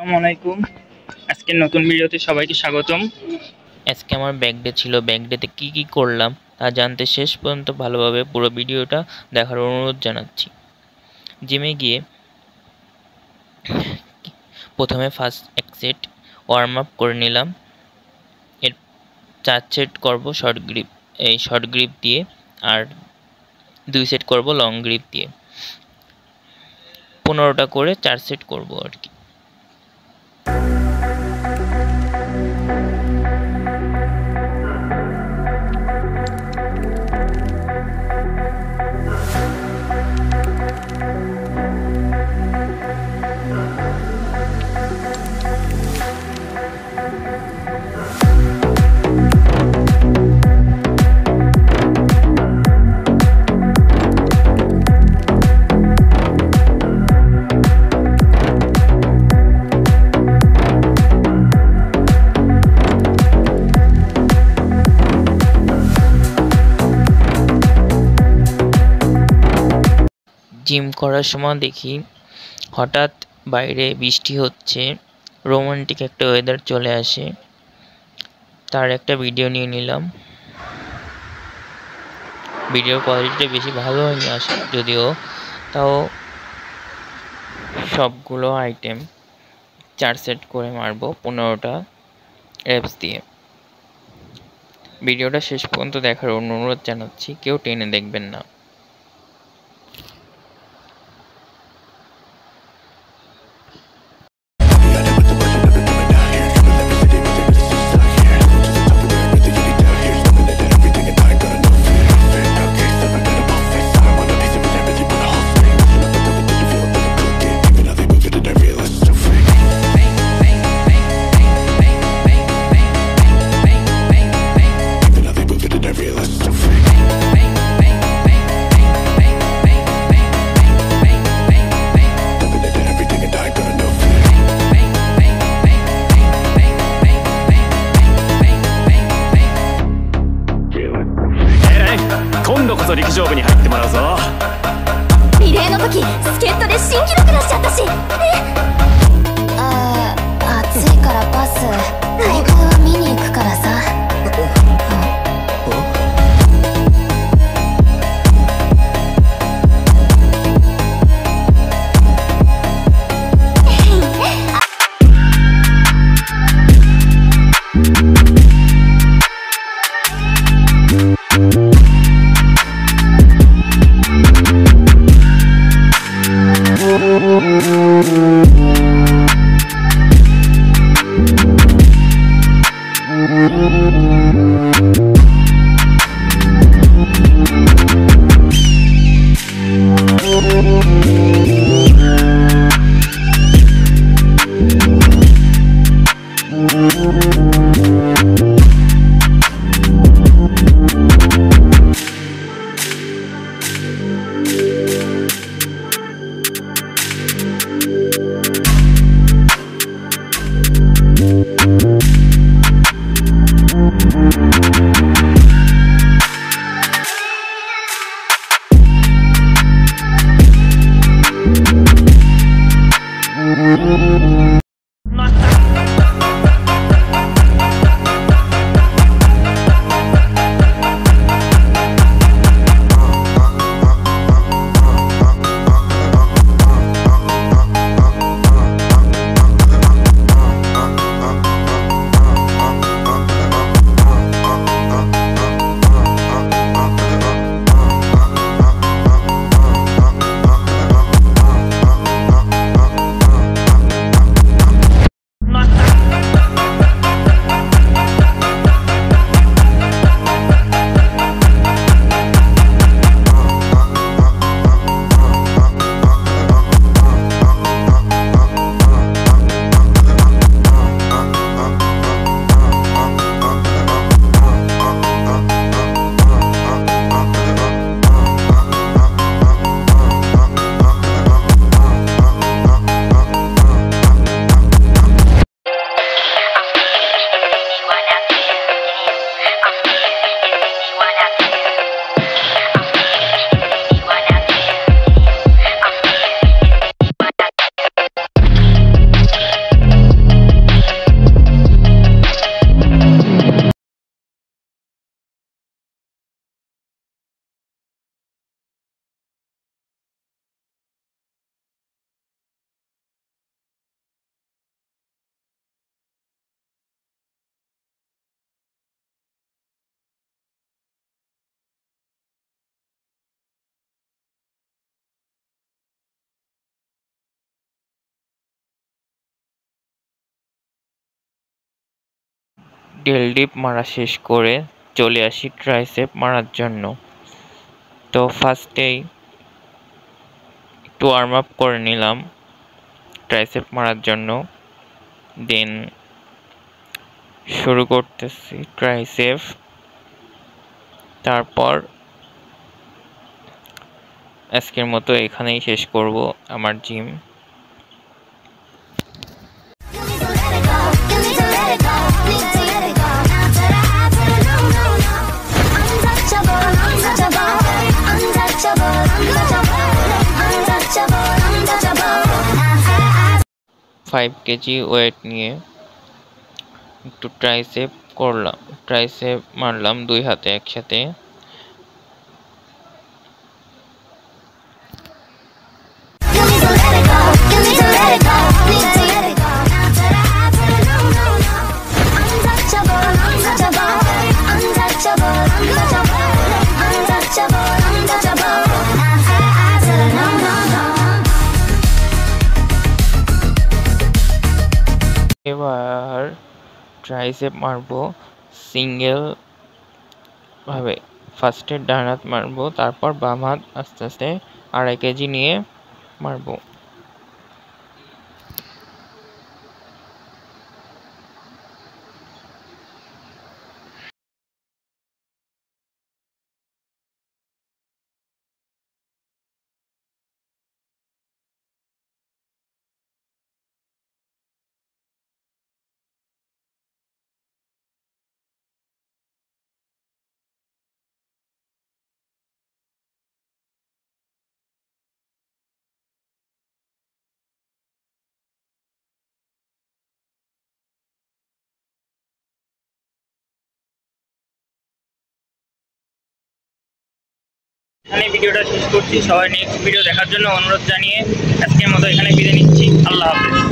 আসসালামু আলাইকুম। আজকের নতুন ভিডিওতে সবাইকে স্বাগতম। আজকে আমার ব্যাক ডে ছিল। ব্যাক ডেতে কী করলাম তা জানতে শেষ পর্যন্ত ভালোভাবে পুরো ভিডিওটা দেখার অনুরোধ জানাচ্ছি। জিমে গিয়ে প্রথমে ফার্স্ট এক সেট ওয়ার্ম আপ করে নিলাম। এর 4 সেট করব শর্ট গ্রিপ দিয়ে, আর 2 সেট করব লং গ্রিপ দিয়ে। 15টা করে 4 সেট করব আর কি। জিম করার সময় দেখি হঠাৎ বাইরে বৃষ্টি হচ্ছে, রোমান্টিক একটা ওয়েদার চলে আসে। তার একটা ভিডিও নিয়ে নিলাম। ভিডিওর কোয়ালিটিটা বেশি ভালো হয়নি যদিও, তাও সবগুলো আইটেম 4 সেট করে মারবো 15টা রেপস দিয়ে। ভিডিওটা শেষ পর্যন্ত দেখার অনুরোধ জানাচ্ছি, কেউ টেনে দেখবেন না।陸上部に入ってもらうぞ。リレーの時助っ人で新記録出しちゃったしね。暑いからパス。大会は見に行くからさ。টেল ডিপ মারা শেষ করে চলে আসি ট্রাইসেপ মারার জন্য। তো ফার্স্টেই একটু ওয়ার্ম আপ করে নিলাম ট্রাইসেপ মারার জন্য। দেন শুরু করতেছি ট্রাইসেপ। তারপর আজকের মতো এখানেই শেষ করব আমার জিম। ফাইভ কেজি ওয়েট নিয়ে একটু ট্রাইসেপ করলাম, ট্রাইসেপ মারলাম 2 হাতে একসাথে। এবার ট্রাইসেপ মারবো সিঙ্গেল ভাবে। ফার্স্টে ডান হাত মারবো, তারপর বাম হাত আস্তে আস্তে 2.5 কেজি নিয়ে মারবো। এখানে ভিডিওটা শেষ করছি। সবাই নেক্সট ভিডিও দেখার জন্য অনুরোধ জানিয়ে আজকের মতো এখানে বিদায় নিচ্ছি। আল্লাহ হাফেজ।